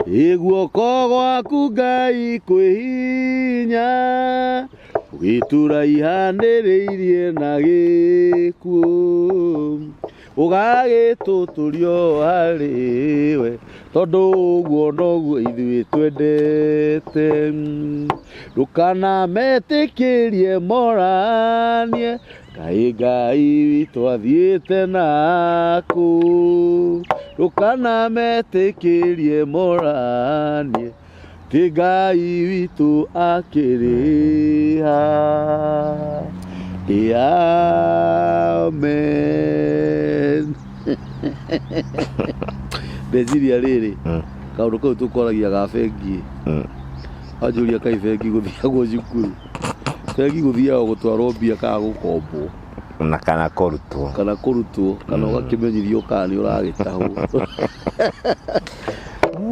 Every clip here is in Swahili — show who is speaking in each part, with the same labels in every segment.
Speaker 1: Iguoko gwaku Ngai kwĩhinya ũgĩtũra ihanĩrĩirie na gĩkuũ ũgagĩtũtũrio harĩ we tondũ ũguo noguo ithuĩ twendete ndũkanametĩkĩrie moranie kaĩ Ngai witũ athiĩte nakũ ndũkanametĩkĩrie moranie ti Ngai witũ akĩrĩ ha. Amen. Ndeciria rĩrĩ kaũndũ kau tũkoragia ga bengi anjũria kaĩ bengi gũthiagwo cukuru bengi gũthiagwo gũtwarwo mbia kana gũkombwo
Speaker 2: na kana kũrutwo
Speaker 1: kana ũgakĩmenyithio kana nĩ ũragĩtahwo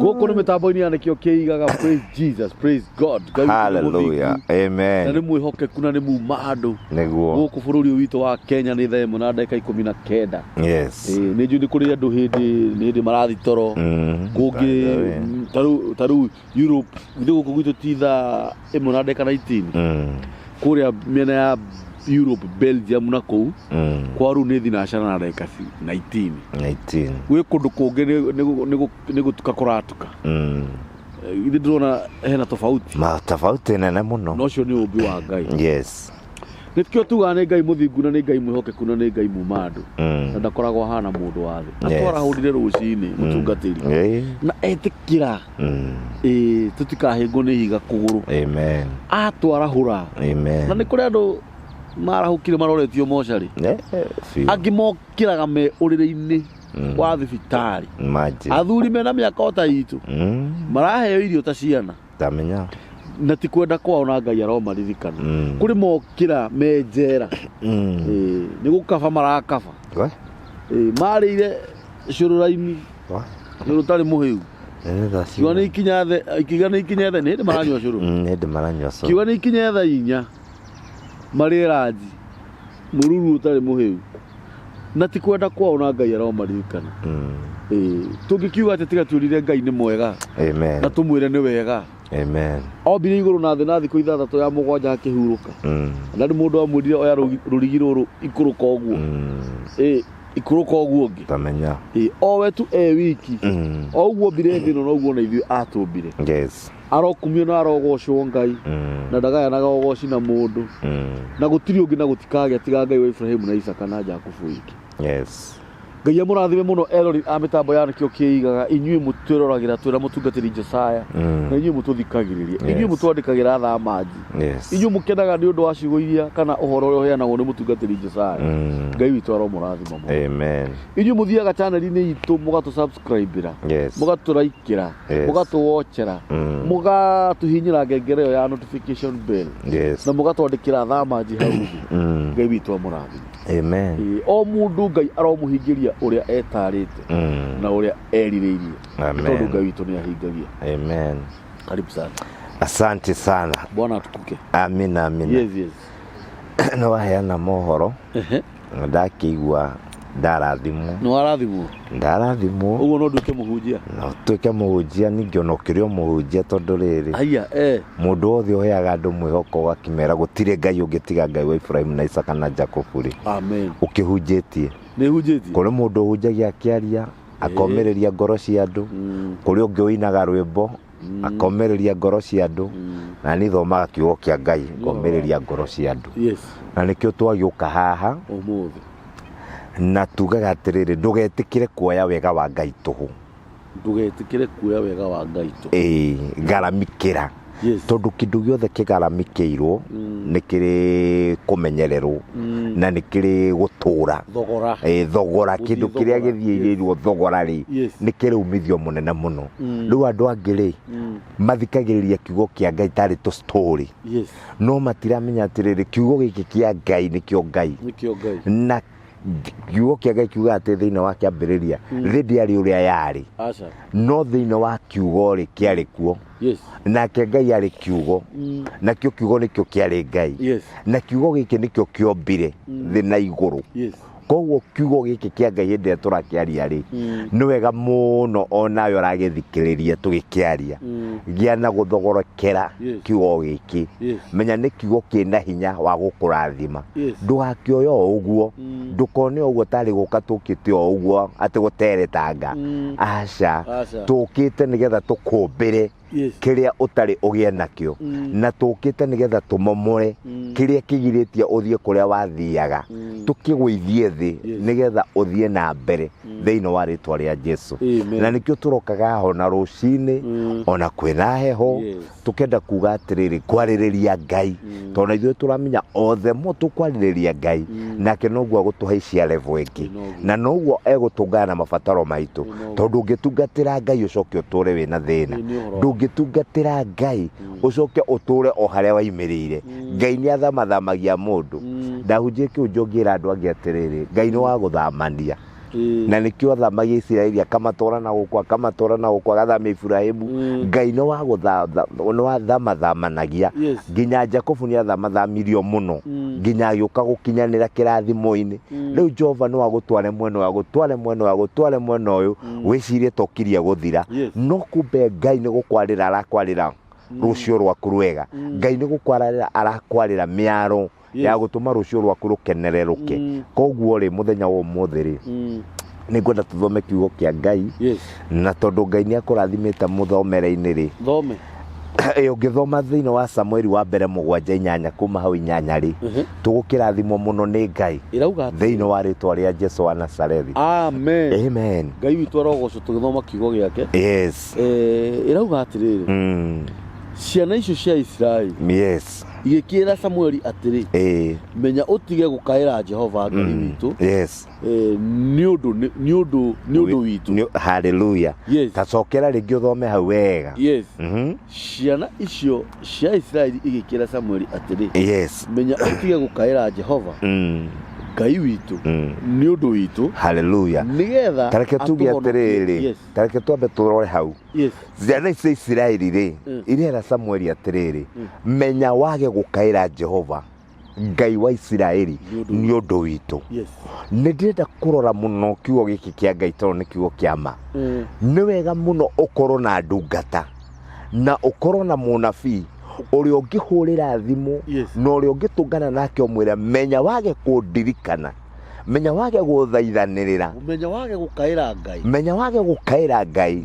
Speaker 1: gũkũ nĩ mĩtambo-inĩ ya nĩkĩo kĩigaga. Praise Jesus, praise God.
Speaker 2: Hallelujah, amen.
Speaker 1: Na nĩ mwĩhokeku na nĩ muma andũ
Speaker 2: nĩguo
Speaker 1: gũkũ bũrũri ũyũ witũ wa Kenya nĩ thaa 1:19.
Speaker 2: Yes.
Speaker 1: Nĩ njũĩ nĩ kũrĩ andũ hĩndĩ marathi toro kũngĩ ta rĩu Europe gũkũ gwitũ ti thaa 1:19 kũrĩa mĩena ya Europe, Belgium na kũu kwa rĩu nĩ thinacara na ndagĩka 19 gwĩ kũndũ kũngĩ nĩ gũtuka kũratuka ithe ndĩrona hena tofauti
Speaker 2: nene mũno
Speaker 1: no ũcio nĩ ũmbi wa Ngai.
Speaker 2: Yes.
Speaker 1: Nĩkĩo tugaga nĩ Ngai mũthingu na nĩ Ngai mwĩhokeku na nĩ Ngai muma andũ na ndakoragwo hana mũndũ wa thĩ atwarahũrire rũcinĩ mũtungatĩri na etĩkĩra tũtikahĩngwo nĩ higa kũgũrũ.
Speaker 2: Amen.
Speaker 1: Atwarahũra na nĩ kũrĩ andũ marahũkire maroretio mocarĩ angĩ mokĩraga me ũrĩrĩ-inĩ wa thibitarĩ athuri mena mĩaka ota itũ maraheo irio ta ciana na ti kwenda kwao na Ngai aromaririkana. Kũrĩ mokĩra me njera nĩ gũkaba marakaba marĩire cũrũra-inĩ nĩ rũtarĩ mũhĩu kiuga nĩ ikinya the nĩ hĩndĩ maranyua cũrũ kiuga nĩ ikinya thaa 4 marĩ ranji mũruru ũtarĩ mũhĩu na ti kwenda kwao na Ngai aromaririkana. Tũngĩkiuga atĩ tiga tũrire Ngai nĩ mwega na tũmwĩre nĩ wega ombire igũrũ na thĩ na thikũ 6 ya 7 akĩhurũka na nĩ mũndũ amwĩrire oya rũrigi rũrũ ikũrũka ũguo ikũrũka ũguo ũngĩ o we tu wiki o ũguo mbire thĩ ĩno noguo na ithuĩ atũmbire arokumio na arogocwo Ngai na ndagayanaga ũgoci na mũndũ na gũtirĩ ũngĩ na gũtikagĩa tiga Ngai wa Ibrahimu na Isaka na Jakubu wiki. Ngai amũrathime mũno erori a mĩtambo ya nĩkĩo kĩigaga inyuĩ mũtwĩroragĩra twĩra mũtungatĩri Josiah na inyuĩ mũtũthikagĩrĩria inyuĩ mũtwandĩkagĩra thamanji inyuĩ mũkenaga nĩ ũndũ wa ciugo iria kana ũhoro ũrĩa ũheanagwo nĩ mũtungatĩri Josiah. Ngai witũ aromũrathima mũno. Inyuĩ mũthiaga channel-inĩ itũ mũgatũ-subscribe-ĩra mũgatũ-like-ĩra mũgatũ-watch-ĩra mũgatũhihinyĩra ngengere ĩyo ya notification bell na mũgatwandĩkĩra thamanji hau thĩ. Ngai witũ amũrathime. O mũndũ Ngai aromũhingĩria ũrĩa etarĩte na ũrĩa erirĩirie tondũ Ngai witũ nĩ ahingagia. Karibu sana.
Speaker 2: Asante sana.
Speaker 1: Bwana atukuke.
Speaker 2: Amina.
Speaker 1: Yes.
Speaker 2: Nĩ waheana mohoro ndakĩigua ndarathimwo.
Speaker 1: Ũguo no nduĩke mũhunjia.
Speaker 2: No tuĩke mũhunjia ningĩ ona ũkĩrĩ mũhunjia tondũ rĩrĩ mũndũ wothe ũheaga andũ mwĩhoko ũgakĩmera gũtirĩ Ngai ũngĩ tiga Ngai wa Ibrahimu na Isaka na Jakubu rĩ ũkĩhunjĩtie. Kũrĩ mũndũ ũhunjagia akĩaria akomereria ngoro cia andũ kũrĩ ũngĩ ũinaga rwĩmbo akomereria ngoro cia andũ na nĩ thomaga kiugo kĩa Ngai akomereria ngoro cia andũ na nĩkĩo twagĩũka haha na tugaga atĩrĩrĩ ndũgetĩkĩre kuoya wega wa Ngai tũhũ. Garamikĩra tondũ kĩndũ gĩothe kĩgaramikĩirwo nĩ kĩrĩ kũmenyererwo na nĩ kĩrĩ gũtũra thogora kĩndũ kĩrĩa gĩthiĩirwo thogora rĩ nĩ kĩrĩ umithio mũnene mũno. Rĩu andũ angĩ rĩ mathikagĩrĩria kiugo kĩa Ngai tarĩ tũ story no matiramenya atĩrĩrĩ kiugo gĩkĩ kĩa Ngai nĩkĩo Ngai na kiugo kĩa Ngai kiuga atĩ thĩinĩ wa kĩambĩrĩria rĩrĩ ũrĩa yarĩ no thĩinĩ wa kiugo rĩ kĩarĩ kuo nake Ngai arĩ kiugo nakĩo kiugo nĩkĩo kĩarĩ Ngai na kiugo gĩkĩ nĩkĩo kĩombire thĩ na igũrũ koguo kiugo giki kia Ngai hinde turakiaria ri ni wega muno onawe uragithikiriria tugikiaria gia na guthogorokera kiugo giki menya ni kiugo kina hinya wa gukurathima ndugakioyo uguo ndukone uguo tari guka tukite uguo ati guteretanga aca tukite nigetha tukumbire kiria utari ugie nakio na tukite nigetha tumomore kiria kigiritie uthie kuria wathiaga tukigwithie thi nigetha uthie na mbere thiini wa ritwa ria Jesu na nikio turokaga ho na rucini ona kwina heho tukenda kuga atiriri kwaririria Ngai tona ithuĩ turamenya othe mo tukwariria Ngai nake noguo agutuhaicia level ingi na noguo egutungana na mabataro maitu tondu ungitungatira Ngai ucoke uture wina thina ndungitungatira Ngai ucoke uture o haria waimirire Ngai ni athamathamagia mundu ndahunjie kiunjongira andu angi atiriri Ngai ni wa guthamania na nikio thamagia Israeli akamatora na gukwa gathamia Ibrahimu Ngai no wa guthamathamanagia nginya Jacob ni athamathamiriyo muno nginya yuka gukinyanira kirathimo-ini riu Jehova no agutware mwena uyu wicirie tokiria guthira no kumbe Ngai ni gukwarira arakwarira rucio rwaku rwega Ngai ni gukwarira arakwarira miaro ya gutuma rucio rwaku rukenereruke koguo ri muthenya wa umuthi ri ni ngwenda tuthome kiugo kia Ngai na tondu Ngai ni akurathimite muthomere-ini ri
Speaker 1: thome
Speaker 2: ungithoma thiini wa Samueli wa mbere 7:8 kuma hau 8 ri tugukirathimwo muno ni Ngai thiini wa ritwa ria Jesu wa Nazarethi amen
Speaker 1: Ngai witu arogoco tugithoma kiugo giake irauga atiriri ciana icio cia Israeli igikira Samueli atiri menya utige gukaira Jehova Ngai witu ni undu witu
Speaker 2: hallelujah tacokera ringi uthome hau wega
Speaker 1: ciana icio cia Israeli igikira Samueli atiri menya utige gukaira Jehova Ngai witu ni undu witu
Speaker 2: hallelujah
Speaker 1: nigetha
Speaker 2: tareke tuge atiriri tareke twambe turore hau ciana icio Israeli ri irera Samueli atiriri menya wage gukaira Jehova Ngai wa Israeli ni undu witu ni ndirenda kurora muno kiugo giki kia Ngai tondu ni kiugo kia ma ni wega muno ukorwo na ndungata na ukorwo na munabii uria ungihurira thimu no uria ungitungana nake umwira menya wage kundirikana menya wage guthaithanirira menya wage gukaira Ngai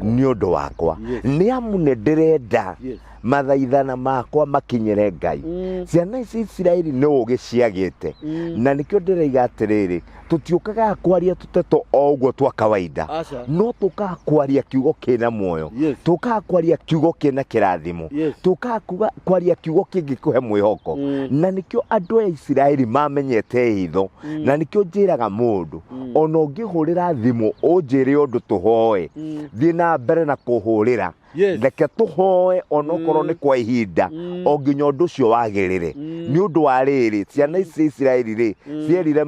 Speaker 2: ni undu wakwa ni amu ni ndirenda mathaithana makwa makinyire Ngai ciana ici Israeli no ugiciagite na nikio ndiraiga atiriri tutiukaga kwaria tuteto o uguo twa kawaida no tuka kwaria kiugo kina muoyo tuka kwaria kiugo kina kirathimo tuka kwaria kiugo kingikuhe mwihoko na nikio andu a Israeli mamenyete hitho na nikio njiraga mundu ona ungihurira thimu unjire undu tuhoe thie na mbere na kuhurira reke tuhoe onokorwo ni kwa ihinda o nginya undu ucio wagirire ni undu wa riri ciana ici Israeli ri cierire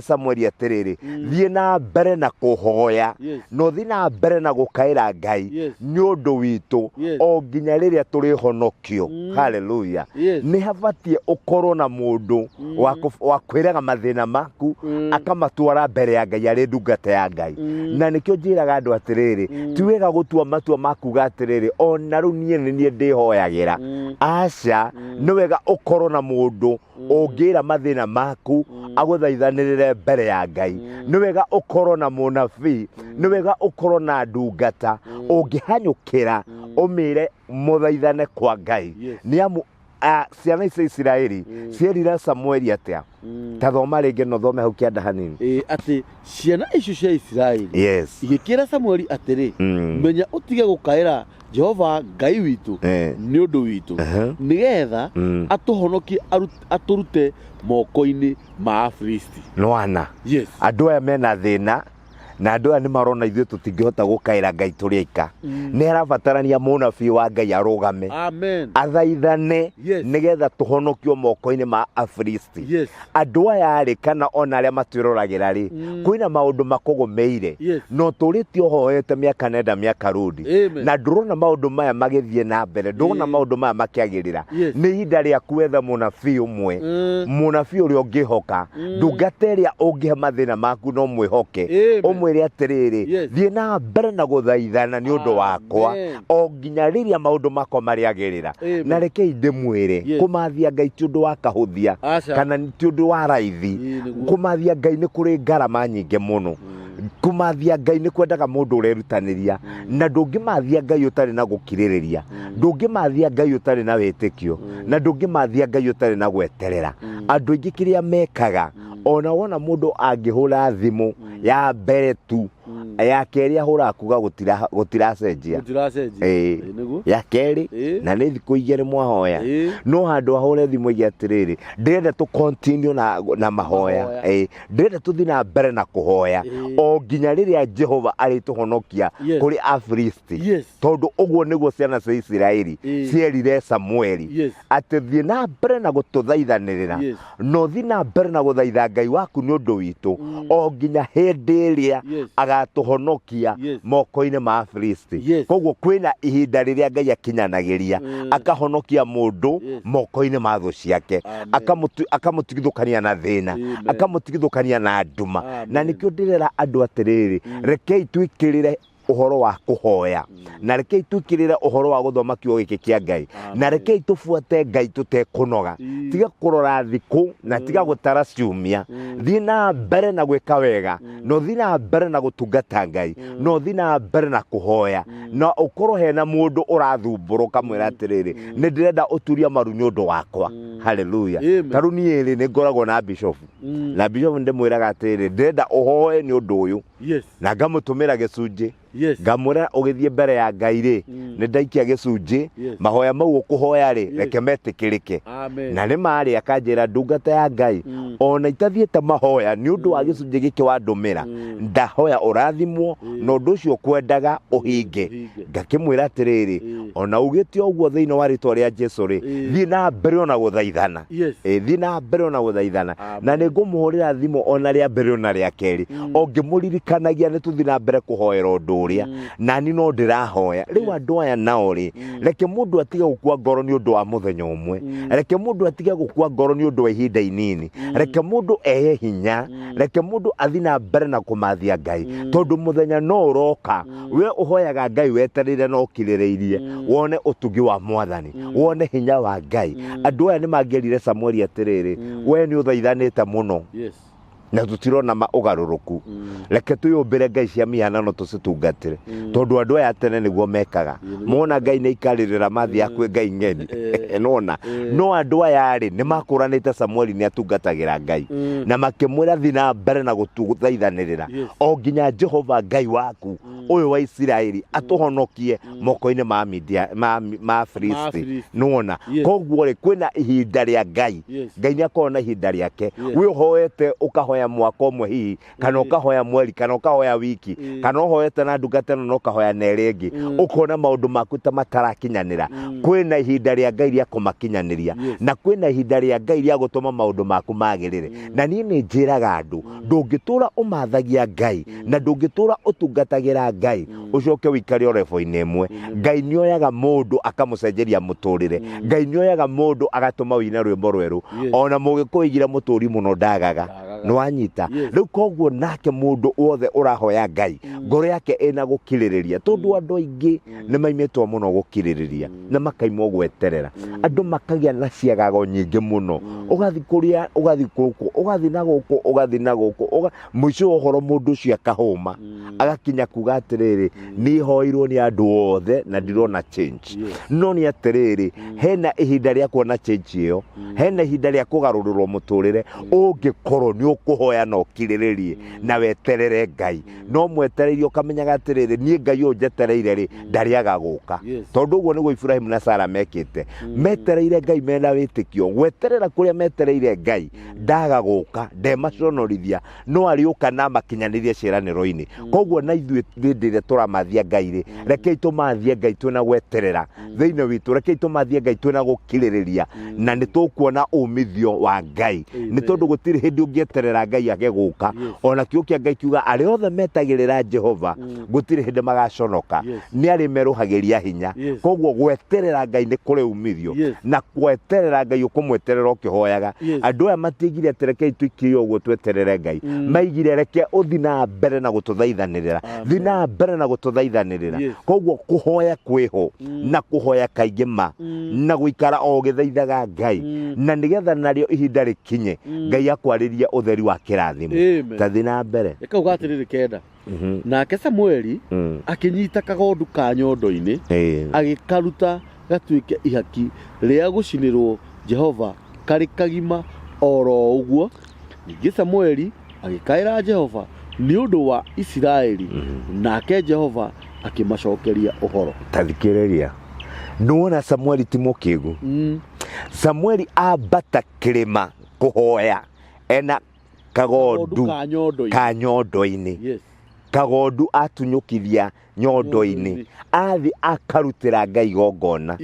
Speaker 2: Samueli atiriri thie na mbere na kuhoya no thie na mbere na gukaira Ngai ni undu witu o nginya riria turi honokio hallelujah ni habatie ukorwo na mundu wa kwiraga mathina maku akamatwara mbere ya Ngai ari ndungata ya Ngai na nikio njiraga andu atiriri ti wega gutua matua maku gatiriri ona ru nie ni ndihoyagira aca ni wega ukorwo na mundu ungira mathina maku aguthaithanirire mbere ya Ngai ni wega ukorwo na munabii ni wega ukorwo na ndungata ungihanyukira umire muthaithane kwa Ngai ni amu ciana ici Israeli cierira Samueli atia tathoma ringi no thome hau kianda hanini
Speaker 1: ati ciana icio cia Israeli igikira Samueli atiri menya utige gukaira Jehova Ngai witu ni undu witu nigetha atuhonokie aturute moko-ini ma Afilisti
Speaker 2: nwana andu aya mena thina na andũ aya nĩ marona ithuĩ tũtingĩhota gũkaĩra Ngai tũrĩ aika nĩ arabatarania mũnabii wa Ngai arũgame athaithane nĩgetha tũhonokio moko-inĩ ma Afilisti andũ aya rĩ kana ona arĩa matwĩroragĩra rĩ kwĩna maũndũ makũgũmĩire no tũrĩtio hoete mĩaka nenda mĩaka rũdi na ndũrona maũndũ maya magĩthiĩ na mbere ndũrona maũndũ maya makĩagĩrĩra nĩ ihinda rĩa kwetha mũnabii ũmwe mũnabii ũrĩa ũngĩhoka ndungata ĩrĩa ũngĩhe mathĩna maku no mwĩhoke ũmwĩre atĩrĩrĩ thiĩ na mbere na gũthaithana nĩ ũndũ wakwa o nginya rĩrĩa maũndũ makwa marĩagĩrĩra na rekei ndĩmwĩre kũmathia Ngai ti ũndũ wa kahũthia kana ti ũndũ wa raithi kũmathia Ngai nĩ kũrĩ ngarama nyingĩ mũno kũmathia Ngai nĩ kwendaga mũndũ ũrerutanĩria na ndũngĩmathia Ngai ũtarĩ na gũkirĩrĩria ndũngĩmathia Ngai ũtarĩ na wĩtĩkio na ndũngĩmathia Ngai ũtarĩ na gweterera andũ aingĩ kĩrĩa mekaga ona wona mũndũ angĩhũra thimũ ya mbere tu ya kerĩ ahũra kuga gũtiracenjia ya kerĩ na nĩ thikũ igĩrĩ mwahoya no handũ ahũre thimũ igi atĩrĩrĩ ndĩrenda tũ continue na mahoya ndĩrenda tũthiĩ na mbere na kũhoya o nginya rĩrĩa Jehova arĩtũhonokia kũrĩ Afilisti tondũ ũguo nĩguo ciana cia Isiraeli cierire Samueli atĩ thiĩ na mbere na gũtũthaithanĩrĩra no thiĩ na mbere na gũthaitha Ngai waku nĩ ũndũ witũ o nginya hĩndĩ ĩrĩa agatũhonokia moko-inĩ ma Afilisti koguo kwĩna ihinda rĩrĩa Ngai akinyanagĩria akahonokia mũndũ moko-inĩ ma thũ ciake akamũtigithũkania na thĩna akamũtigithũkania na nduma na nĩkĩo ndĩrera andũ atĩrĩrĩ rekei twĩkĩrĩre ũhoro wa kũhoya na rekei twĩkĩrĩre ũhoro wa gũthoma kiugo gĩkĩ kĩa Ngai na rekei tũbuate Ngai tũtekũnoga tiga kũrora thikũ na tiga gũtara ciumia thiĩ na mbere na gwĩka wega no thiĩ na mbere na gũtungata Ngai no thiĩ na mbere na kũhoya na ũkorwo hena mũndũ ũrathumbũrũka mwĩra atĩrĩrĩ nĩ ndĩrenda ũturia maru nĩ ũndũ wakwa haleluya tarũ niĩ rĩ nĩ ngoragwo na bishop na bishop ndĩmwĩraga atĩrĩrĩ ndĩrenda ũhoe nĩ ũndũ ũyũ na ngamũtũmĩra gĩcunjĩ ngamwĩra ũgĩthiĩ mbere ya Ngai rĩ nĩ ndaikia gĩcunjĩ mahoya mau ũkũhoya rĩ reke metĩkĩrĩke na nĩ marĩ akanjĩra ndungata ya Ngai ona itathiĩte mahoya nĩ ũndũ wa gĩcunjĩ gĩkĩ wandũmĩra ndahoya ũrathimwo na ũndũ ũcio kwendaga ũhinge ngakĩmwĩra atĩrĩrĩ ona ugĩte ũguo thĩinĩ wa rĩtwa rĩa Jesũ rĩ thiĩ na mbere ona gũthaithana thiĩ na mbere ona gũthaithana na nĩ ngũmũhũrĩra thimũ ona rĩa mbere ona rĩa kerĩ o ngĩmũririkanagia nĩ tũthiĩ na mbere kũhoera ũndũ ũrĩa nani no ndĩrahoya rĩu andũ aya nao rĩ reke mũndũ atige gũkua ngoro nĩ ũndũ wa mũthenya ũmwe reke mũndũ atige gũkua ngoro nĩ ũndũ wa ihinda inini reke mũndũ ehe hinya reke mũndũ athiĩ na mbere na kũmathia Ngai tondũ mũthenya no ũroka we ũhoyaga Ngai wetereire no ũkirĩrĩirie wone ũtugi wa Mwathani wone hinya wa Ngai andũ aya nĩ mangĩrire Samueli atĩrĩrĩ we nĩ ũthaithanĩte mũno na tũtirona ũgarũrũku reke twĩyũmbĩre ngai cia mĩhianano tũcitungatĩre tondũ andũ aya tene nĩguo mekaga mona Ngai nĩ ikarĩrĩra mathi yakwe Ngai ng'eni nona no andũ aya rĩ nĩ makũranĩte Samueli nĩ atungatagĩra Ngai na makĩmwĩra thiĩ na mbere na gũtũthaithanĩrĩra o nginya Jehova Ngai waku ũyũ wa Isiraeli atũhonokie moko-inĩ ma Afilisti nona koguo rĩ kwĩna ihinda rĩa Ngai Ngai nĩ akorwo na ihinda rĩake wĩhoete ũkahoya mwaka ũmwe hihi kana ũkahoya mweri kana ũkahoya wiki kana ũhoete na ndungata ĩno na ũkahoya na ĩrĩa ĩngĩ ũkona maũndũ maku ta matarakinyanĩra kwĩna ihinda rĩa Ngai rĩa kũmakinyanĩria na kwĩna ihinda rĩa Ngai rĩa gũtũma maũndũ maku magĩrĩre na niĩ nĩ njĩraga andũ ndũngĩtũra ũmathagia Ngai na ndũngĩtũra ũtungatagĩra Ngai ũcoke wĩikare o level-inĩ ĩmwe Ngai nĩ oyaga mũndũ akamũcenjeria mũtũrĩre Ngai nĩ oyaga mũndũ agatũma wĩine rwĩmbo rwerũ ona mũgĩkũyũ oigire mũtũri mũno ndagaga nwanyita rĩu koguo nake mũndũ wothe ũrahoya Ngai ngoro yake ĩna gũkirĩrĩria tondũ andũ aingĩ nĩ maimĩtwo mũno gũkirĩrĩria na makaimwo gweterera andũ makagĩa na ciagago nyingĩ mũno ũgathi kũrĩa ũgathi gũkũ ũgathi na gũkũ ũgathi na gũkũ mũico ũhoro mũndũ ũcio akahũma agakinya kuga atĩrĩrĩ nĩ hoirwo nĩ andũ othe na ndirona change no nĩ atĩrĩrĩ hena ihinda rĩa kuona change ĩyo hena ihinda rĩa kũgarũrĩrwo mũtũrĩre ũngĩkorwo nĩ kuhoya no kiriririe na weterere Ngai no mwetereire ukamenyaga atiriri nie Ngai unjetereire ri ndariaga guka tondu uguo niguo Ibrahim na Sara mekite metereire Ngai mena witikio gweterera kuria metereire Ngai ndaga guka ndemaconorithia no ariuka na makinyanirie ciraniro-ini koguo na ithuĩ ndire turamathia Ngai ri rekei tumathie Ngai twina gweterera thiini witu rekei tumathie Ngai twina gukiririria na nitukuona umithio wa Ngai ni tondu gutiri hindi ungieterera Ngai ageguka ona kiukia Ngai kiuga ari othe metagirira Jehova gutiri hindi magaconoka ni ari meruhagiria hinya koguo gweterera Ngai ni kuri umithio na gweterera Ngai ukumweterera ukihoyaga andu aya matigire aterekei tuikio uguo tweterere Ngai maigire reke uthi na mbere na gututhaithanirira thi na mbere na gututhaithanirira koguo kuhoya kwiho na kuhoya kaingi ma na guikara o githaithaga Ngai na nigetha nario ihinda rikinye Ngai akwariria utheri wa kirathimo tathi na mbere
Speaker 1: ekauga atiriri kenda nake Samueli akinyita kagondu ka nyondo-ini agikaruta gatuike ihaki ria gucinirwo Jehova kari kagima oro uguo ningi Samueli agikaira Jehova ni undu wa Isiraeli nake Jehova akimacokeria uhoro
Speaker 2: tathikiriria nuona Samueli timokigu Samueli abata kirima kuhoya ena kagondu ka nyondo-ini kagondu atunyukithia nyondo-ini athi akarutira Ngai gongona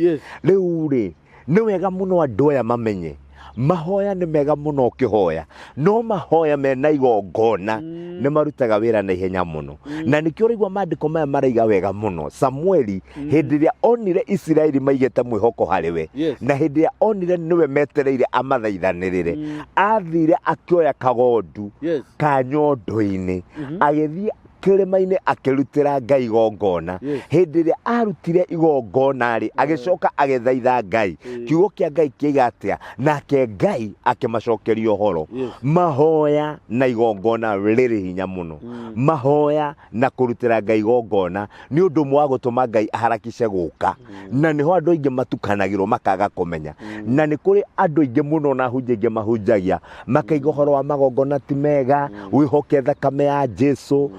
Speaker 2: riu ri ni wega muno andu aya mamenye mahoya ni mega muno kihoya no mahoya mena igongona ni marutaga wira na ihenya muno na nikio rigwa maandiko maya maraiga wega muno Samueli hindi ria onire Isiraeli maigete mwihoko hariwe na hindi ria onire niwe metereire amathaithanirire athire akioya kagondu ka nyondo-ini agithie kirima-ini akirutira Ngai igongona hindi ria arutire igongona ri agicoka agithaitha Ngai kiugo kia Ngai kiiga atia nake Ngai akimacokeria uhoro mahoya na igongona riri hinya muno mahoya na kurutira Ngai igongona ni undu mwa gutuma Ngai aharakice guka na niho andu aingi matukanagirwo makaga kumenya na ni kuri andu aingi muno na hunjingi mahunjagia makaiga uhoro wa magongona ti mega wihoke thakame ya Jesu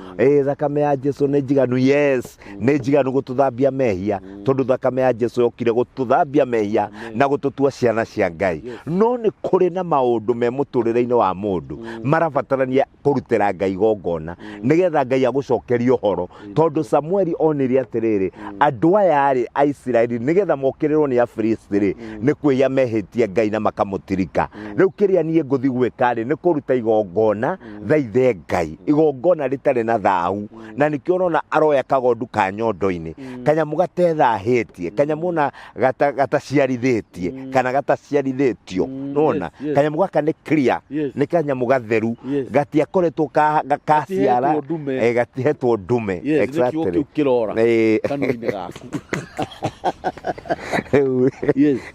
Speaker 2: thakame ya Jesu ni njiganu ni njiganu gututhambia mehia tondu thakame ya Jesu yokire gututhambia mehia na gututua ciana cia Ngai no ni kuri na maundu me muturire-ini wa mundu marabatarania kurutira Ngai igongona nigetha Ngai agucokeria uhoro tondu Samueli onire atiriri andu aya ri a Isiraeli nigetha mokirirwo ni Afilisti ni kwia mehitie Ngai na makamutirika riu kiria nie nguthi gwika ri ni kuruta igongona thaithe Ngai igongona ritari na thau na nikio urona aroya kagondu ka nyondo-ini kanyamu gatethahitie kanyamu na gataciarithitie kana gataciarithitio nona kanyamu gaka ni clear ni kanyamu gatheru gatiakoretwo kaciara gatihetwo ndume
Speaker 1: exactly kanuni gaku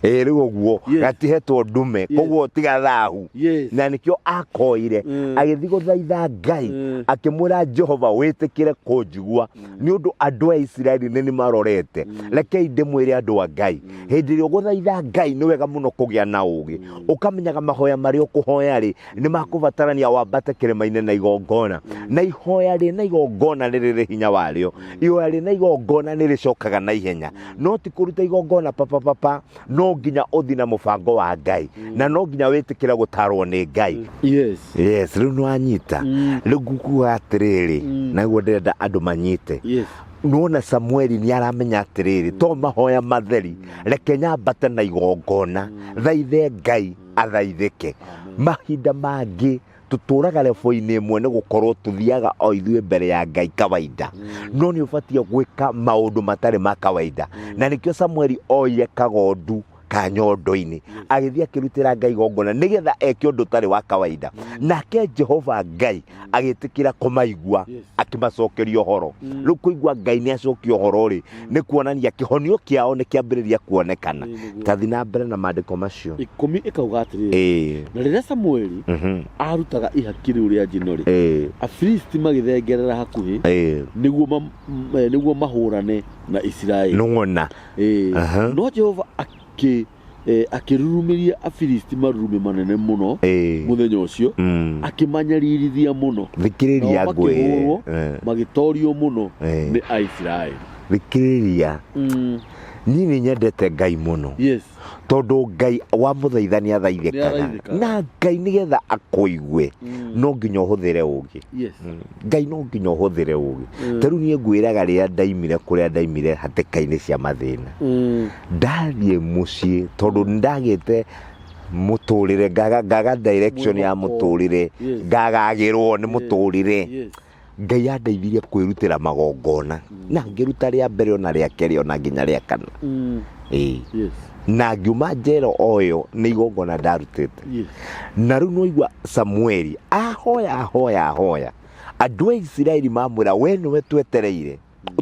Speaker 2: riu uguo gatihetwo ndume koguo tiga thahu na nikio akoire agithi guthaitha Ngai akimwira Jehova witikire kunjigua ni undu andu a Isiraeli ni marorete rekei ndimwire andu a Ngai hindi ria guthaitha Ngai ni wega muno kugia na ugi ukamenyaga mahoya mari ukuhoya ri ni makubatarania wambate kirima-ini na igongona na ihoya ri na igongona riri hinya wario ihoya ri na igongona ni ricokaga na ihenya no ti kuruta igongona papa no nginya uthi na mubango wa Ngai na no nginya witikire gutarwo ni Ngai riu nwanyita riu ngukuga atiriri naguo ndirenda andu manyite nuona Samueli ni aramenya atiriri to mahoya matheri reke nyambate na igongona thaithe Ngai athaithike mahinda mangi tuturaga lefo-ini imwe ni gukorwo tuthiaga o ithuĩ mbere ya Ngai kawaida no ni ubatie gwika maundu matari ma kawaida na nikio Samueli oye kagondu ka nyondo-ini agithia kirutira Ngai igongona nigetha eke undu tari wa kawaida nake Jehova Ngai agitikira kumaigua akimacokeria uhoro riu kuigua Ngai ni acokia uhoro ri ni kuonania kihonio kiao ni kiambiriria kuonekana tathi na mbere na maandiko macio
Speaker 1: 10 ikauga atiriri na riria Samueli arutaga ihaki riu ria njino ri Afilisti magithengerera hakuhi niguo mahurane na Isiraeli
Speaker 2: nung'ona
Speaker 1: no Jehova akirurumiria Afilisti marurume manene muno muthenya ucio akimanyarithia muno
Speaker 2: thikiriria ngwe
Speaker 1: magitorio muno ni Aisiraeli
Speaker 2: thikiriria nini nyendete Ngai muno tondu Ngai wa muthaithania thaithikaga na Ngai nigetha akuigue no nginya uhuthire ugi Ngai no nginya uhuthire ugi taru nie ngwiraga ria ndaimire kuria ndaimire hatikaini cia mathina ndathie mucii tondu ndagite muturire ngaga direction ya muturire ngagagirwo ni muturire Ngai andeithirie kwirutira magongona na ngiruta ria mbere ona ria keri ona nginya ria kana na ngiuma njero oyo ni igongona ndarutite na riu no igwa Samueli ahoya andu a Isiraeli mamwira we niwe twetereire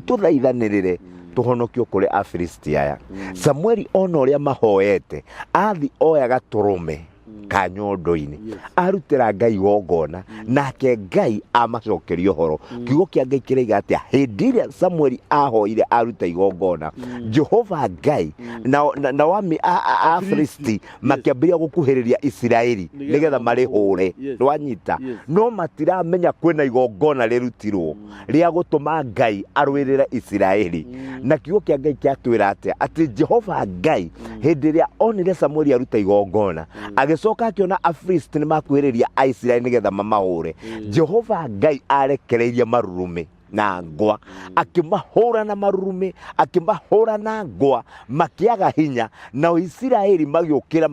Speaker 2: tuthaithanirire tuhonokio kuri Afilisti aya Samueli ona uria mahoete athi oya gaturume kanyondo-ini arutira Ngai igongona nake Ngai amacokeria horo kiugo kia Ngai kiraiga atia hindi iria Samueli ahoire aruta igongona Jehova Ngai na wami Afilisti makiambiria gukuhiriria Isiraeli nigetha marihure rwanyita no matiramenya kwina igongona rirutirwo ria gutuma Ngai arwirira Isiraeli na kiugo kia Ngai kiatwira atia ati Jehova Ngai hindi iria onire Samueli aruta igongona agicoka akiona Afilisti ni makwiriria Aisiraeli nigetha mamahure Jehova Ngai arekereirie marurume na ngwa akimahura na marurume akimahura na ngwa makiaga hinya na Isiraeli magiukira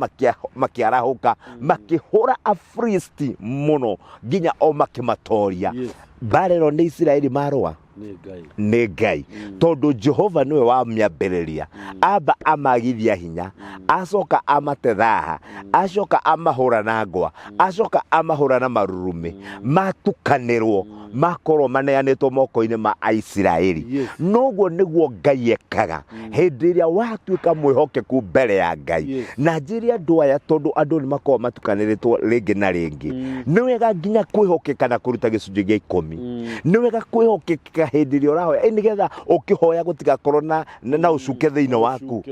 Speaker 2: makiarahuka makihura Afilisti muno nginya o makimatoria barero ni Isiraeli marwa ni Ngai tondu Jehova niwe wa miambiriria amba amagithia hinya acoka amatethaha acoka amahura na ngwa acoka amahura na marurume matukanirwo makorwo maneanitwo moko-ini ma Aisiraeli noguo niguo Ngai ekaga hindi iria watuika mwihokeku mbere ya Ngai na njiri andu aya tondu andu ni makorwo matukaniritwo ringi na ringi ni wega nginya kwihokeka na kuruta gicunji gia 10 ni wega kwihokeka hindi iria urahoya nigetha ukihoya gutigakorwo na ucuke thiini waku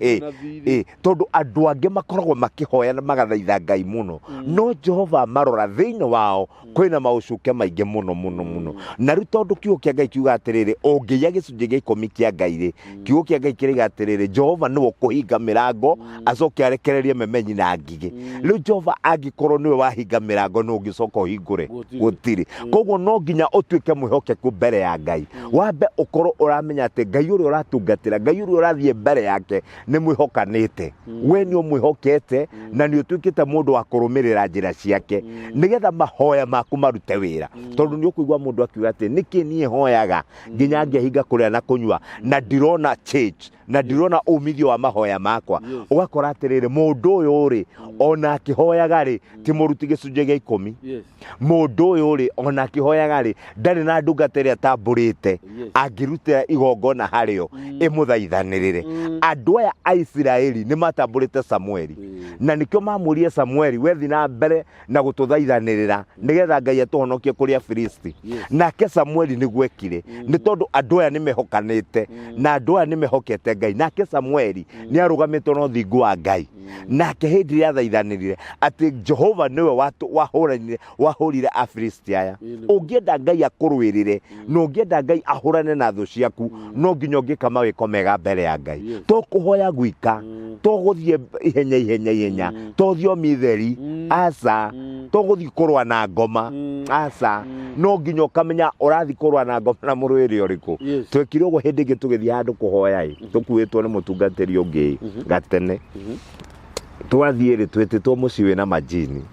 Speaker 2: tondu andu angi makoragwo makihoya na magathaitha Ngai muno no Jehova marora thiini wao kwina maucuke maingi muno na riu tondu kiugo kia Ngai kiuga atiriri ungiya gicunji gia 10 kia Ngai kiugo kia Ngai kiriga atiriri Jehova niwe kuhinga mirango acoke arekererie memenyi na ngigi riu Jehova angikorwo niwe wahinga mirango no ngicoka uhingure gutiri koguo no nginya utuike mwihokeku mbere ya Ngai wambe ukorwo uramenya ati Ngai uria uratungatira Ngai uria urathie mbere yake ni mwihokanite we ni umwihokete na ni utuikite mundu wa kurumirira njira ciake nigetha mahoya maku marute wira tondu ni ukuigwa mundu akiuga ati niki nie hoyaga nginya ngehinga kuria na kunywa na ndirona change na ndirona umithio wa mahoya makwa ugakora atiriri mundu uyu ri ona akihoyaga ri ti muruti gicunji gia 10 mundu uyu ri ona akihoyaga ri ndari na ndungatiri atamburite angirutira igongona hario imuthaithanirire andu aya a Isiraeli ni matamburite Samueli na nikio mamurie Samueli wethi na mbere na gututhaithanirira nigetha Ngai atuhonokie kuri Afilisti nake Samueli ni gwekire ni tondu andu aya ni mehokanite na andu aya ni mehokete Ngai nake Samueli ni arugamite no thingu wa Ngai nake hindi ya thaithanirire ati Jehova niwe wahurire Afilisti aya ungienda Ngai akurwirire no ungienda Ngai ahurane na thu ciaku no nginya ngikama wiko mega mbere ya Ngai to kuhoya gwika to guthie ihenya to thiomi theri asa to guthie kurwa na ngoma asa no nginya ukamenya urathi kurwa na ngoma na murwiri uriku twekire ugo hindi ngi tugithie handu kuhoya tukuitwo ni mutungatiri ungi gatene twathie ri twetitwo muci wina majini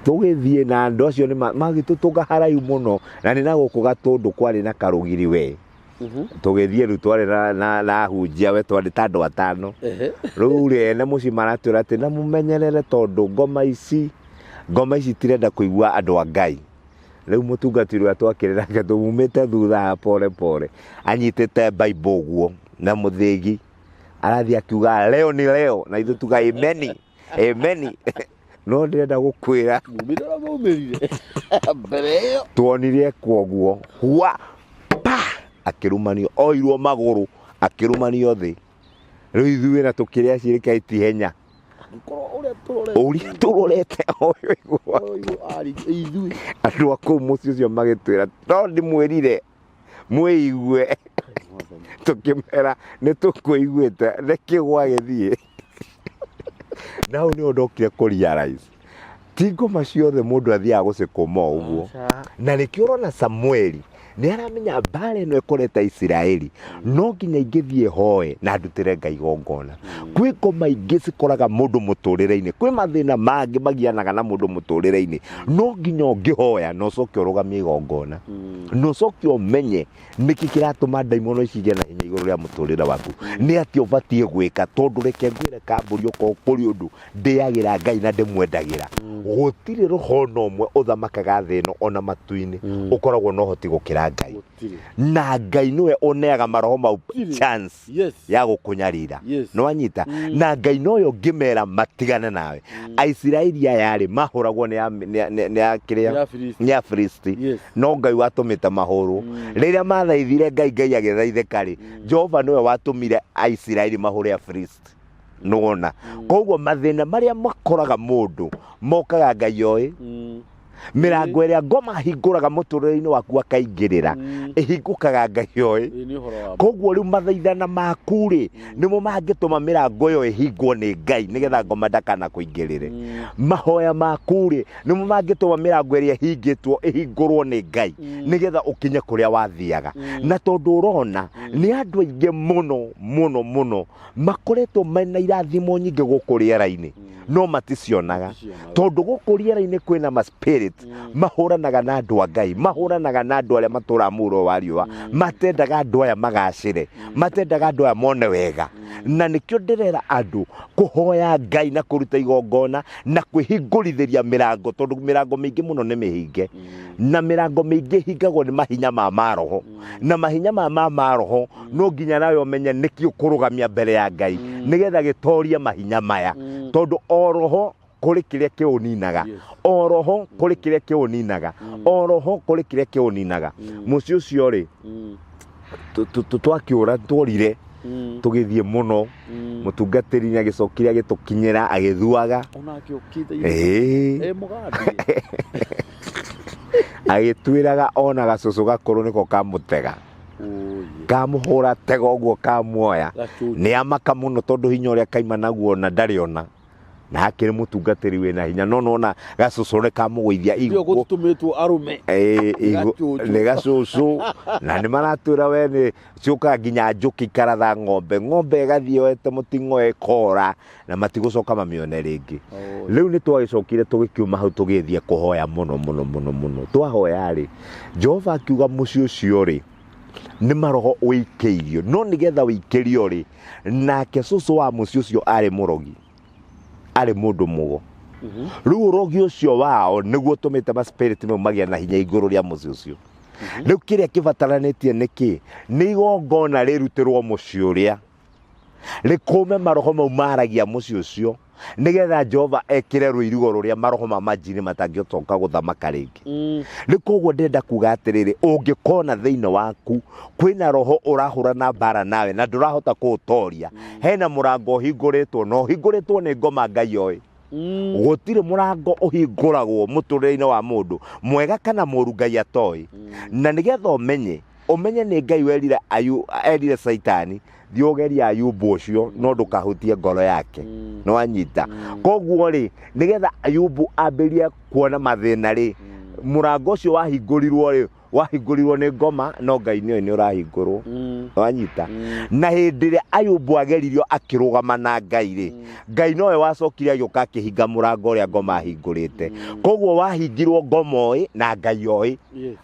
Speaker 2: tugithie na andu acio ni magitutunga haraihu muno na ni na guku gatundu kwari na karugiri we tugithie ru twari na hunjia we twari tandu atano riu ri ene muci maratwira ati na mumenyerere tondu ngoma ici tirenda kuigua andu a Ngai riu mutungatiri atwakirira ngatho mumite thutha pole anyitite Bible guo na muthigi arathi akiuga leo ni leo na ithu tuga amen no ndirenda gukwira mumira mumirire mbere yo tuonire kwoguo hua pa akirumanio oirwo maguru akirumanio thi Riu ithuĩ na tũkĩrĩa cirika itihenya ũrĩa tũrorete andũ a kũu mũciĩ ũcio magĩtwĩra no ndĩmwĩrire mwĩigue tũkĩmera nĩ tũkwĩiguĩte nĩkĩ gwagĩthiĩ na hau nĩho ndokire kũrealize ti ngoma ciothe mũndũ athiaga gũcikũma ũguo na nĩkĩo ũrona Samueli nĩ aramenya mbara ĩno ĩkoreta Isiraeli no nginya ingĩthiĩ hoe na ndutĩre Ngai igongona kwĩ ngoma ingĩ cikoraga mũndũ mũtũrĩre-inĩ kwĩ mathĩna mangĩ magianaga na mũndũ mũtũrĩre-inĩ no nginya ũngĩhoya na ũcoke ũrũgamie igongona na ũcoke ũmenye nĩkĩ kĩratũma ndaimono ici igĩe na hinya igũrũ rĩa mũtũrĩre waku nĩ atĩ ũbatiĩ gwĩka tondũ reke ngwĩre Kambũri okorwo kũrĩ ũndũ ndĩagĩra Ngai na ndĩmwendagĩra gũtirĩ roho na ũmwe ũthamakaga thĩ ĩno ona matu-inĩ ũkoragwo na ũhoti gũkĩra Ngai na Ngai nĩwe ũneaga maroho mau chance ya gũkũnyarira no anyita na Ngai noyo ngĩmera matigane nawe Aisiraeli aya rĩ mahũragwo nĩ Afilisti no Ngai watũmĩte mahũrwo rĩrĩa mathaithire Ngai agĩthaithĩka rĩ Jehova nĩwe watũmire Aisiraeli mahũre Afilisti nũgona koguo mathĩna marĩa makoraga mũndũ mokaga Ngai oĩ mĩrango ĩrĩa ngoma hingũraga mũtũrĩre-inĩ waku akaingĩrĩra ĩhingũkaga Ngai oĩ koguo rĩu mathaithana maku rĩ nĩmo mangĩtũma mĩrango ĩyo ĩhingwo nĩ Ngai nĩgetha ngoma ndakanakwĩingĩrĩre mahoya maku rĩ nĩmo mangĩtũma mĩrango ĩrĩa ĩhingĩtwo ĩhingũrwo nĩ Ngai nĩgetha ũkinye kũrĩa wathiaga na tondũ ũrona nĩ andũ aingĩ mũno makoretwo mena irathimo nyingĩ gũkũ rĩera-inĩ no maticionaga tondũ gũkũ rĩera-inĩ kwĩna ma spirit mahũranaga na andũ a Ngai mahũranaga na andũ arĩa matũũraga muoyo wa riũa matendaga andũ aya magacĩre matendaga andũ aya mone wega na nĩkĩo ndĩrera andũ kũhoya Ngai na kũruta igongona na kwĩhingũrithĩria mĩrango tondũ mĩrango mĩingĩ mũno nĩ mĩhinge na mĩrango mĩingĩ hingagwo nĩ mahinya ma maroho na mahinya ma maroho no nginya nawe ũmenye nĩkĩ ũkũrũgamia mbere ya Ngai nĩgetha gĩtorie mahinya maya tondũ oroho kũrĩ kĩrĩa kĩũninaga oroho kũrĩ kĩrĩa kĩũninaga oroho kũrĩ kĩrĩa kĩũninaga mũciĩ ũcio rĩ twakĩũra tworire tũgĩthiĩ mũno mũtungatĩri nĩ agĩcokire agĩtũkinyĩra agĩthuaga agĩtwĩraga ona gacũcũ gakũrũ nĩko kamũtega kamũhũra tega ũguo kamuoya nĩ amaka mũno tondũ hinya ũrĩa kaima naguo na ndarĩ ona na hakĩrĩ mũtungatĩri wĩna hinya no nona gacũcũ nĩ kamũgũithia nĩ gacũcũ na nĩ maratwĩra we nĩ ciũkaga nginya njũkĩ ikaratha ng'ombe ĩgathiĩ yoete mũting'oe kora na matigũcoka mamĩone rĩngĩ rĩu nĩ twagĩcokire tũgĩkiuma hau tũgĩthiĩ kũhoya mũno twahoya rĩ Jehova akiuga mũciĩ ũcio rĩ nĩ maroho ũikĩirio no nĩgetha ũikĩrio rĩ nake cũcũ wa mũciĩ ũcio arĩ mũrogi arĩ mũndũ mũgo rĩu ũrogi ũcio wao nĩguo ũtũmĩte ma spirit mau magĩa na hinya igũrũ rĩa mũciĩ ũcio rĩu kĩrĩa kĩbataranĩtie nĩkĩ nĩ igongona rĩrutĩrwo mũciĩ ũrĩa rĩkũme maroho mau maragia mũciĩ ũcio nĩgetha Jehova ekĩre rũirigo rũrĩa maroho ma majini matangĩcoka gũthamaka rĩngĩ rĩu koguo ndenda kuga atĩrĩrĩ ũngĩkona thĩinĩ waku kwĩna roho ũrahũrana mbara nawe na ndũrahota kũũtoria hena mũrango ũhingũrĩtwo no ũhingũrĩtwo nĩ ngoma Ngai oĩ gũtirĩ mũrango ũhingũragwo mũtũrĩre-inĩ wa mũndũ mwega kana mũũru Ngai atoĩ na nĩgetha ũmenye nĩ Ngai werire Saitani thiĩ ũgeria Ayubu ũcio no ndũkahutie ngoro yake no wanyita koguo rĩ nĩgetha Ayubu ambĩrie kuona mathĩna rĩ mũrango ũcio wahingũrirwo nĩ ngoma no Ngai nĩ ũrahingũrwo wanyita na hĩndĩ ĩrĩa Ayubu ageririo akĩrũgama na Ngai rĩ Ngai nowe wacokire agĩũka akĩhinga mũrango ũrĩa ngoma ahingũrĩte koguo wahingirwo ngoma oĩ na Ngai oĩ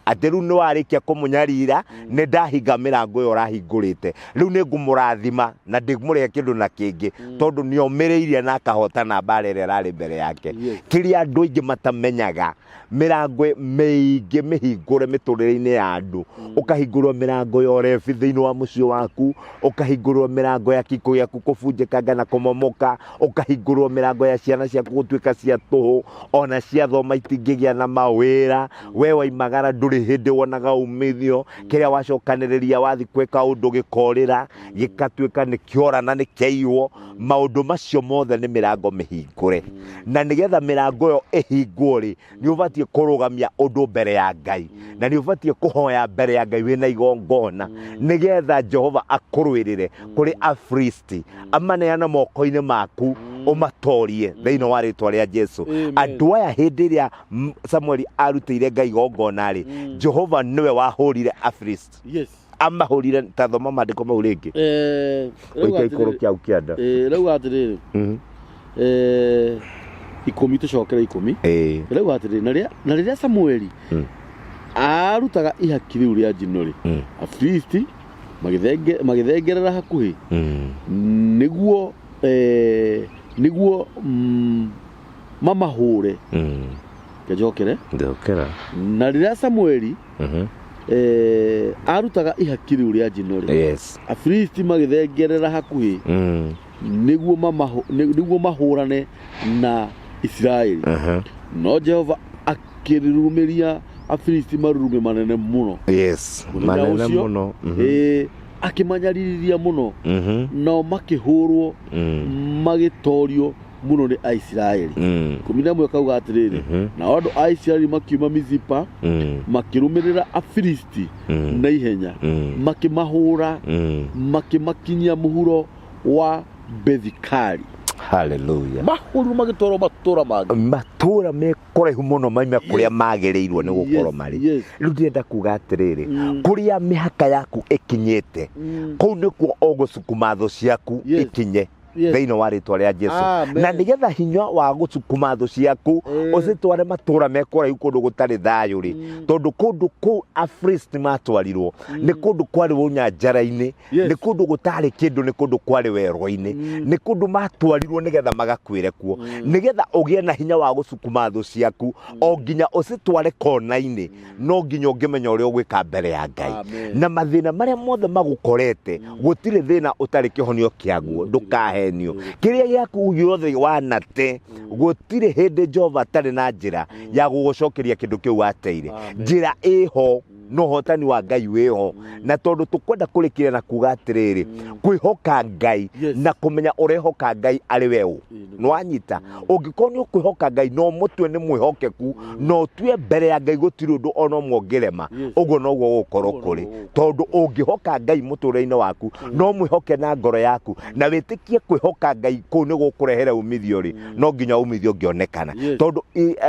Speaker 2: atĩ rĩu nĩ warĩkia kũmũnyarira nĩ ndahinga mĩrango ĩyo ũrahingũrĩte rĩu nĩ ngũmũrathima na ndĩmũrĩhe kĩndũ na kĩngĩ tondũ nĩ omĩrĩirie na akahotana mbara ĩrĩa ĩrarĩ mbere yake kĩrĩa andũ aingĩ matamenyaga mĩrango mĩingĩ mĩhingũre mĩtũrĩre-inĩ ya andũ ũkahingũrwo mĩrango ya ũrebi thĩinĩ wa wa mucio waku ukahingurwo mirango ya kiko yaku kubunjikanga na kumomoka ukahingurwo mirango ya ciana ciaku gutuika cia tuhu ona cia thoma itingigia na mawira we waimagara nduri hindi wonaga umithio kiria wacokaniriria wathi kweka undu gikorira gikatuika ni kiora na ni kiaiwo maundu macio mothe ni mirango mihingure na nigetha mirango yo ihingwo ri ni ubatie kurugamia undu mbere ya Ngai na ni ubatie kuhoya mbere ya Ngai wina igongona nigetha Jehova akurwirire kuri afristi amaneana moko-ini maku umatorie thiini wa ritwa ria Jesu andu aya hindi ria Samuel arutire Ngai igongona ri Jehova niwe wahurire afristi amahurire ta thoma mandiko mau ringi ikoro kia ukianda
Speaker 1: rau atiriri ikumi tucokera ikumi rau atiriri na riria Samueli arutaga ihaki riu ria njino ri afristi magithengerera hakuhi niguo mamahure njokere na riria Samueli arutaga ihaki riu ria njino ri afristi magithengerera hakuhi niguo mahurane na Israeli no Jehova akirirumiria afristi marurume manene muno
Speaker 2: manene muno
Speaker 1: akimanyaririria muno no makihurwo magitorio muno ni Aisraeli kumina mwe kauga atiriri na andu a Israeli makiuma Mizipa makirumirira afristi na ihenya makimahura makimakinyia muhuro wa Bethikari.
Speaker 2: Hallelujah.
Speaker 1: Mahuru magitoro
Speaker 2: matura me kuraihu muno maime kuria magereirwo ni gukoro mari riu ndienda kuga atiriri kuria mihaka yaku ikinyete kou nikuo ugucukuma tho ciaku ikinye thiini wa ritwa ria Jesu na nigetha hinya wa gucukuma tho ciaku ucitware matura me kuraihu kundu gutari thayu ri tondu kundu ku afristi matwarirwo ni kundu kwari unyanjara-ini ni kundu gutari kindu ni kundu kwari werwa-ini ni kundu matwarirwo nigetha magakwire kuo nigetha ugie na hinya wa gucukuma tho ciaku o nginya ucitware kona-ini no nginya ungimenya uria ugwika mbere ya Ngai na mathina maria mothe magukorete gutire thina utari kihonio kiaguo ndukahe kiria giaku giothe wanate gutire hindi Jehova tari na njira ya gugucokeria kindu kiu wateire njira iho no hotani wa Ngai wiho na tondu tukwenda kurikira na kuga atiriri kwihoka Ngai na kumenya urehoka Ngai ari wewe nwanyita ungikorwo ni ukwihoka Ngai no mutwe ni mwihokeku no tue mbere ya Ngai gutiri undu ono mwongerema ugo no gwo gukorwo kuri tondu ungihoka Ngai muture-ini waku no mwihoke na ngoro yaku na witikie kwihoka Ngai ku ni gukurehere umithio ri no nginya umithio ngionekana tondu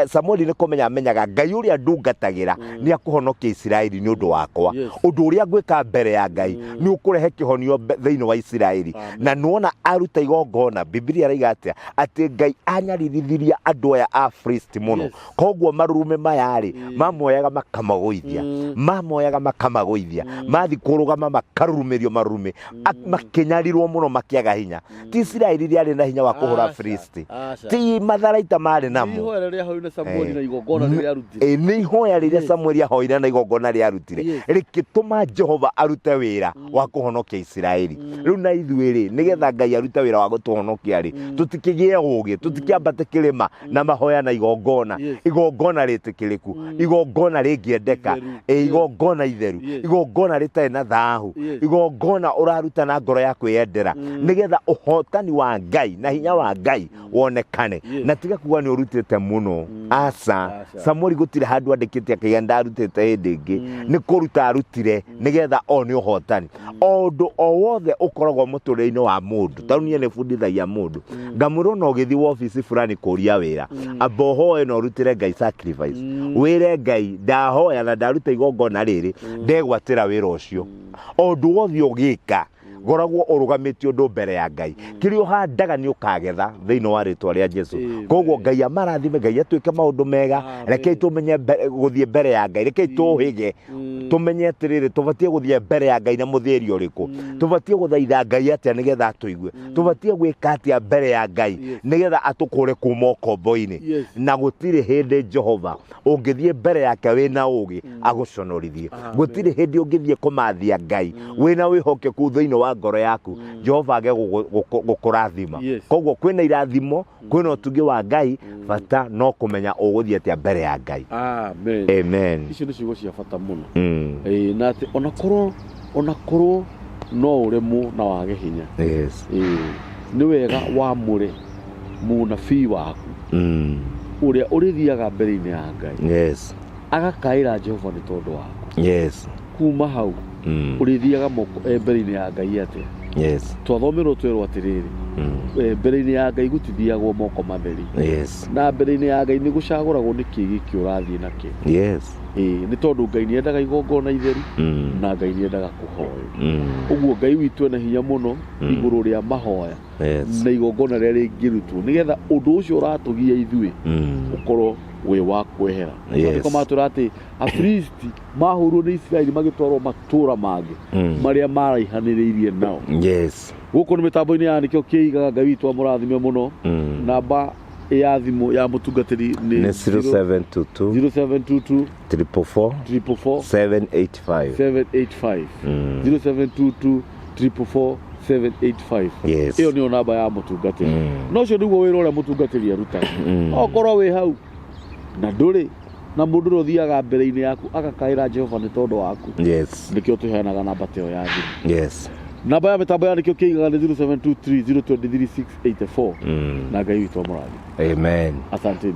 Speaker 2: Samuel ni kumenya menyaga Ngai uria ndungatagira ni akuhonokia Israeli ni undu wakwa undu uria gwika mbere ya Ngai ni ukurehe kihonio thiini wa Israeli na nuona aruta igongona Biblia raiga atia ati Ngai anyarithiria andu aya afristi muno koguo marurume mayari mamoyaga makamagoithia mathi kurugama makarurumirio marurume makinyarirwo muno makiaga hinya ti Israeli riari na hinya wa kuhura afristi ti matharaita mari namo ni ihoya riria Samuel ahoire na igongona ria arutire rikituma Jehova arute wira wa kuhonokia Israeli riu na ithuiri nigetha Ngai arute wira wa gutuhonokia ri tutikigie ugi tutikiambate kirima na mahoya na igongona ritikiriku igongona ringiendeka igongona itheru igongona ritari na thahu igongona uraruta na ngoro ya kwiyendera nigetha uhotani wa Ngai na hinya wa Ngai wonekane na tiga kuga ni urutite muno asa Samuel gutire handu andikite akigenda arutite hindi ingi ni kuruta arutire nigetha oni uhotani ondu o wothe ukoragwo muture-ini wa mundu tarunie ni fundithagia mundu ngamurona ugithi office fulani kuria wira abohoe no rutire Ngai sacrifice wire Ngai ndahoya na ndaruta igongona riri ndegwatira wira ucio ondu wothe ugika goragwo urugamite undu mbere ya Ngai kirio handaga ni ukagetha thiini wa ritwa ria Jesu koguo Ngai amarathime Ngai atuike maundu mega rekei tumenye guthie mbere ya Ngai rekei tuhige tumenye atiriri tubatie guthie mbere ya Ngai na muthiri uriku tubatie guthaitha Ngai atia nigetha atuigue tubatie gwika atia mbere ya Ngai nigetha atukure kuma ukombo-ini na gutiri hindi Jehova ungithie mbere yake wina ugi aguconorithie gutiri hindi ungithie kumathia Ngai wina wihokeku thiini wa ngoro yaku Jehova age gukurathima koguo kwina irathimo kwina utugi wa Ngai bata no kumenya uguthie atia mbere ya Ngai. Amen.
Speaker 1: Icio ni ciugo cia bata muno na ati ona korwo no uremu na wage hinya ni wega wamure munabii waku uria urithiaga mbere-ini ya Ngai agakaira Jehova ni tondu waku kuma hau urithiaga mbere-ini ya Ngai atia twathomerwo twirwo atiriri mbere-ini ya Ngai gutithiagwo moko matheri na mbere-ini ya Ngai ni gucaguragwo ni kiigi urathie naki ni tondu Ngai ni endaga igongona itheru na Ngai ni endaga kuhoyo uguo Ngai witu ena hinya muno iguru ria mahoya na igongona ria ringirutwo nigetha undu ucio uratugia ithui ukorwo we wa kwehera ndiko maturati Afilisti mahurwo ni Israeli magitwarwo matura mangi maria maraihaniriirie nao guko ni mitambo-ini ya nikio kiigaga Ngai witu amurathime muno namba ya thimu ya mutungatiri ni 0722
Speaker 2: 444 785
Speaker 1: 0722 444 785 iyo ni namba ya mutungatiri no cio niguo wira uria mutungatiri arutaga okorwo wi hau na nduri na mundu rothiaga mbere-ini yaku agakaira Jehova ni tondu waku nikio tuheanaga namba teo ya thimu namba ya mitambo ya nikio kiigaga ni 0723 023 684 na Ngai witu amurathime.
Speaker 2: Amen.
Speaker 1: Asanteni.